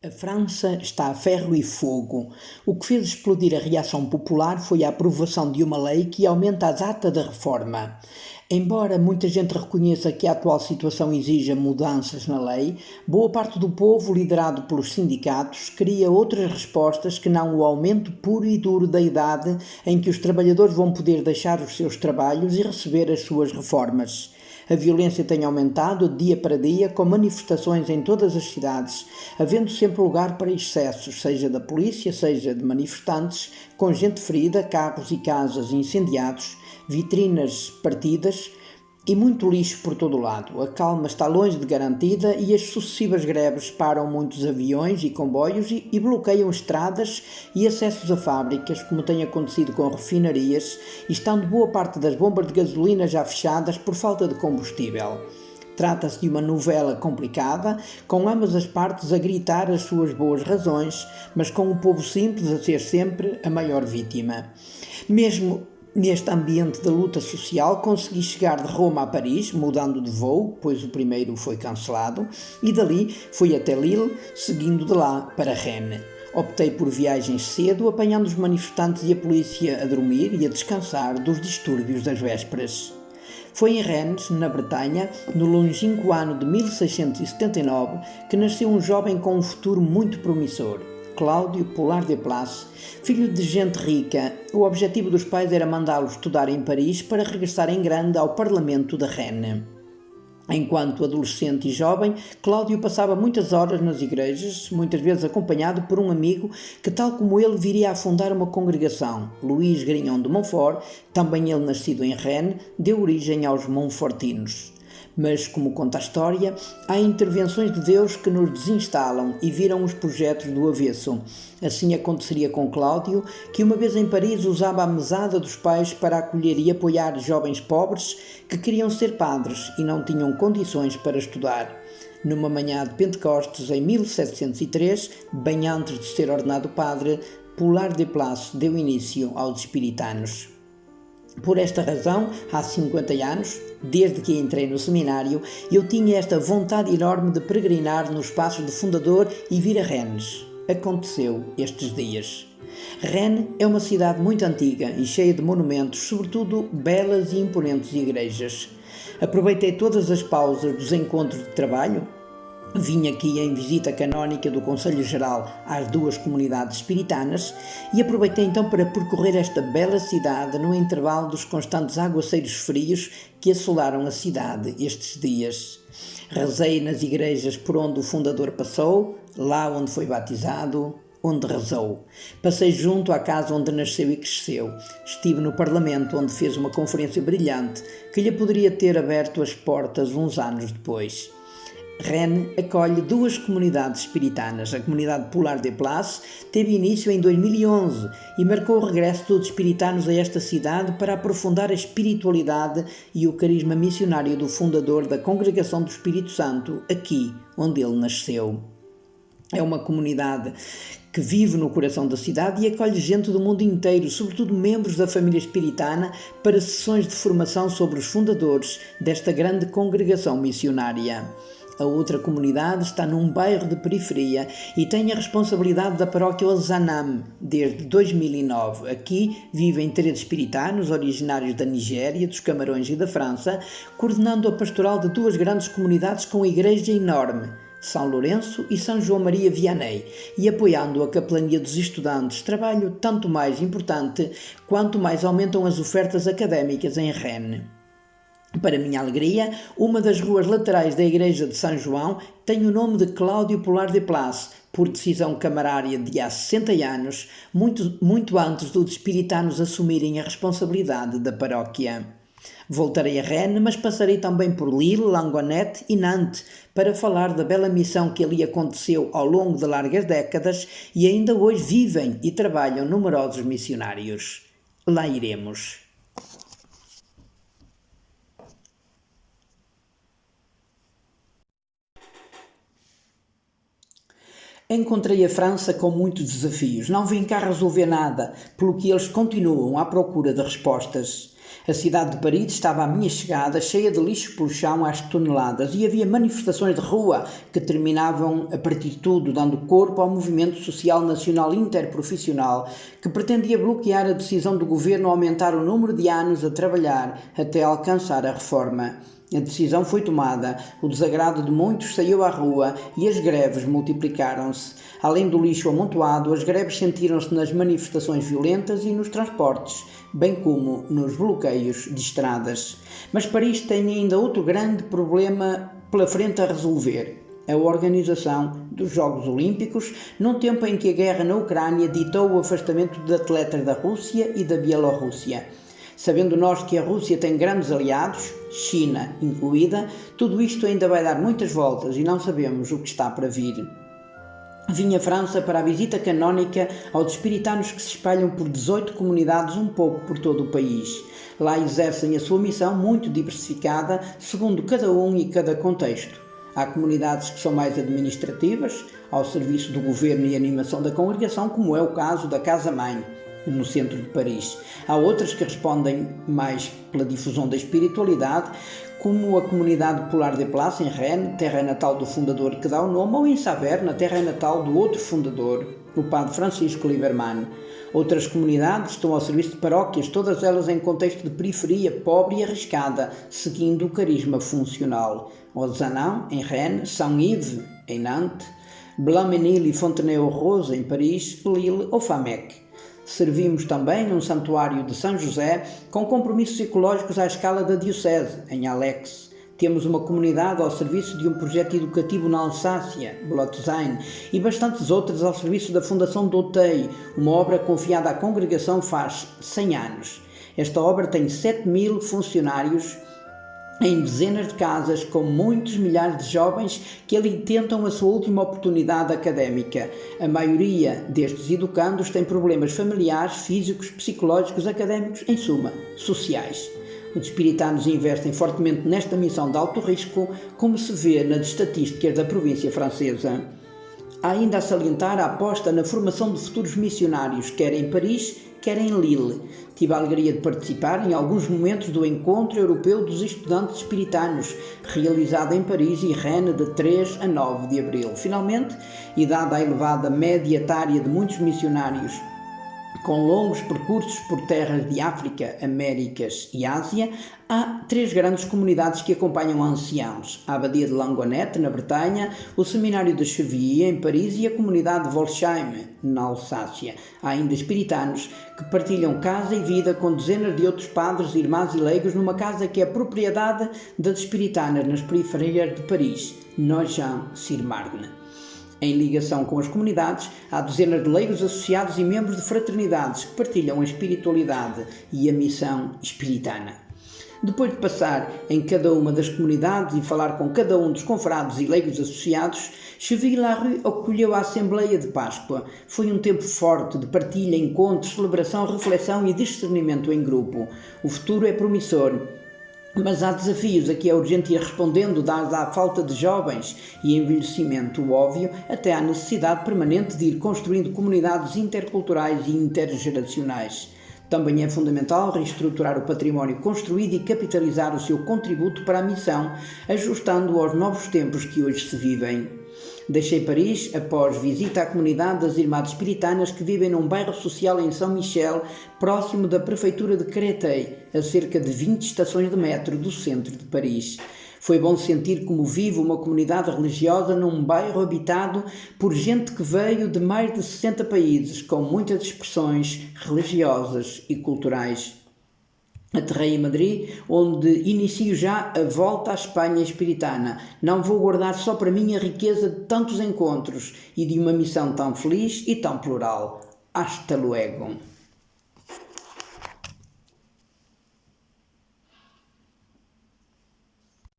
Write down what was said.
A França está a ferro e fogo. O que fez explodir a reação popular foi a aprovação de uma lei que aumenta a data da reforma. Embora muita gente reconheça que a atual situação exija mudanças na lei, boa parte do povo, liderado pelos sindicatos, queria outras respostas que não o aumento puro e duro da idade em que os trabalhadores vão poder deixar os seus trabalhos e receber as suas reformas. A violência tem aumentado de dia para dia, com manifestações em todas as cidades, havendo sempre lugar para excessos, seja da polícia, seja de manifestantes, com gente ferida, carros e casas incendiados, vitrinas partidas e muito lixo por todo o lado. A calma está longe de garantida e as sucessivas greves param muitos aviões e comboios e bloqueiam estradas e acessos a fábricas, como tem acontecido com refinarias, e estando boa parte das bombas de gasolina já fechadas por falta de combustível. Trata-se de uma novela complicada, com ambas as partes a gritar as suas boas razões, mas com o povo simples a ser sempre a maior vítima. Mesmo neste ambiente de luta social, consegui chegar de Roma a Paris, mudando de voo, pois o primeiro foi cancelado, e dali fui até Lille, seguindo de lá para Rennes. Optei por viagens cedo, apanhando os manifestantes e a polícia a dormir e a descansar dos distúrbios das vésperas. Foi em Rennes, na Bretanha, no longínquo ano de 1679, que nasceu um jovem com um futuro muito promissor. Cláudio Pollard de Place, filho de gente rica. O objetivo dos pais era mandá-lo estudar em Paris para regressar em grande ao Parlamento de Rennes. Enquanto adolescente e jovem, Cláudio passava muitas horas nas igrejas, muitas vezes acompanhado por um amigo que, tal como ele, viria a fundar uma congregação. Luís Grignon de Montfort, também ele nascido em Rennes, deu origem aos Montfortinos. Mas, como conta a história, há intervenções de Deus que nos desinstalam e viram os projetos do avesso. Assim aconteceria com Cláudio, que uma vez em Paris usava a mesada dos pais para acolher e apoiar jovens pobres que queriam ser padres e não tinham condições para estudar. Numa manhã de Pentecostes, em 1703, bem antes de ser ordenado padre, Pollard de Place deu início aos espiritanos. Por esta razão, há 50 anos, desde que entrei no seminário, eu tinha esta vontade enorme de peregrinar nos passos do fundador e vir a Rennes. Aconteceu estes dias. Rennes é uma cidade muito antiga e cheia de monumentos, sobretudo belas e imponentes igrejas. Aproveitei todas as pausas dos encontros de trabalho. Vim aqui em visita canónica do Conselho Geral às duas comunidades espiritanas e aproveitei então para percorrer esta bela cidade no intervalo dos constantes aguaceiros frios que assolaram a cidade estes dias. Rezei nas igrejas por onde o fundador passou, lá onde foi batizado, onde rezou. Passei junto à casa onde nasceu e cresceu. Estive no Parlamento, onde fez uma conferência brilhante que lhe poderia ter aberto as portas uns anos depois. Rennes acolhe duas comunidades espiritanas. A comunidade Pollard de Place teve início em 2011 e marcou o regresso dos espiritanos a esta cidade para aprofundar a espiritualidade e o carisma missionário do fundador da Congregação do Espírito Santo, aqui onde ele nasceu. É uma comunidade que vive no coração da cidade e acolhe gente do mundo inteiro, sobretudo membros da família espiritana, para sessões de formação sobre os fundadores desta grande congregação missionária. A outra comunidade está num bairro de periferia e tem a responsabilidade da paróquia Ozanam desde 2009. Aqui vivem 13 espiritanos originários da Nigéria, dos Camarões e da França, coordenando a pastoral de duas grandes comunidades com igreja enorme, São Lourenço e São João Maria Vianney, e apoiando a capelania dos estudantes, trabalho tanto mais importante quanto mais aumentam as ofertas académicas em Rennes. Para minha alegria, uma das ruas laterais da igreja de São João tem o nome de Cláudio Pollard de Place, por decisão camarária de há 60 anos, muito antes dos espiritanos assumirem a responsabilidade da paróquia. Voltarei a Rennes, mas passarei também por Lille, Langonette e Nantes para falar da bela missão que ali aconteceu ao longo de largas décadas e ainda hoje vivem e trabalham numerosos missionários. Lá iremos. Encontrei a França com muitos desafios. Não vim cá resolver nada, pelo que eles continuam à procura de respostas. A cidade de Paris estava à minha chegada, cheia de lixo pelo chão às toneladas, e havia manifestações de rua que terminavam a partir de tudo, dando corpo ao movimento social nacional interprofissional que pretendia bloquear a decisão do governo a aumentar o número de anos a trabalhar até alcançar a reforma. A decisão foi tomada, o desagrado de muitos saiu à rua e as greves multiplicaram-se. Além do lixo amontoado, as greves sentiram-se nas manifestações violentas e nos transportes, bem como nos bloqueios de estradas. Mas Paris tem ainda outro grande problema pela frente a resolver: a organização dos Jogos Olímpicos, num tempo em que a guerra na Ucrânia ditou o afastamento de atletas da Rússia e da Bielorrússia. Sabendo nós que a Rússia tem grandes aliados, China incluída, tudo isto ainda vai dar muitas voltas e não sabemos o que está para vir. Vim à França para a visita canónica aos espiritanos que se espalham por 18 comunidades um pouco por todo o país. Lá exercem a sua missão muito diversificada, segundo cada um e cada contexto. Há comunidades que são mais administrativas, ao serviço do governo e animação da congregação, como é o caso da Casa-Mãe, no centro de Paris. Há outras que respondem mais pela difusão da espiritualidade, como a comunidade Polar de Place, em Rennes, terra natal do fundador que dá o nome, ou em Saverne, terra natal do outro fundador, o padre Francisco Lieberman. Outras comunidades estão ao serviço de paróquias, todas elas em contexto de periferia, pobre e arriscada, seguindo o carisma funcional. Ozanam, em Rennes, Saint-Yves, em Nantes, Blanc-Ménil e Fontenay-aux-Roses, em Paris, Lille ou Famec. Servimos também num santuário de São José com compromissos ecológicos à escala da Diocese, em Alex. Temos uma comunidade ao serviço de um projeto educativo na Alsácia, Blotzheim, e bastantes outras ao serviço da Fundação Dotei, uma obra confiada à congregação faz 100 anos. Esta obra tem 7.000 funcionários em dezenas de casas, com muitos milhares de jovens que ali tentam a sua última oportunidade académica. A maioria destes educandos tem problemas familiares, físicos, psicológicos, académicos, em suma, sociais. Os espiritanos investem fortemente nesta missão de alto risco, como se vê nas estatísticas da província francesa. Há ainda a salientar a aposta na formação de futuros missionários, quer em Paris, quer em Lille. Tive a alegria de participar em alguns momentos do Encontro Europeu dos Estudantes Espiritanos, realizado em Paris e Rennes de 3 a 9 de abril. Finalmente, e dada a elevada média etária de muitos missionários, com longos percursos por terras de África, Américas e Ásia, há 3 grandes comunidades que acompanham anciãos: a Abadia de Langonette, na Bretanha, o Seminário de Chevilly, em Paris, e a comunidade de Volsheim, na Alsácia. Há ainda espiritanos que partilham casa e vida com dezenas de outros padres, irmãs e leigos numa casa que é propriedade das espiritanas nas periferias de Paris, Nogent-sur-Marne. Em ligação com as comunidades, há dezenas de leigos associados e membros de fraternidades que partilham a espiritualidade e a missão espiritana. Depois de passar em cada uma das comunidades e falar com cada um dos confrades e leigos associados, Chevilly-Larue acolheu a Assembleia de Páscoa. Foi um tempo forte de partilha, encontros, celebração, reflexão e discernimento em grupo. O futuro é promissor, mas há desafios a que é urgente ir respondendo, dada a falta de jovens e envelhecimento óbvio, até à necessidade permanente de ir construindo comunidades interculturais e intergeracionais. Também é fundamental reestruturar o património construído e capitalizar o seu contributo para a missão, ajustando-o aos novos tempos que hoje se vivem. Deixei Paris após visita à comunidade das Irmãs Espiritanas que vivem num bairro social em Saint-Michel, próximo da prefeitura de Créteil, a cerca de 20 estações de metro do centro de Paris. Foi bom sentir como vive uma comunidade religiosa num bairro habitado por gente que veio de mais de 60 países, com muitas expressões religiosas e culturais. Aterrei em Madrid, onde inicio já a volta à Espanha espiritana. Não vou guardar só para mim a riqueza de tantos encontros e de uma missão tão feliz e tão plural. Hasta luego.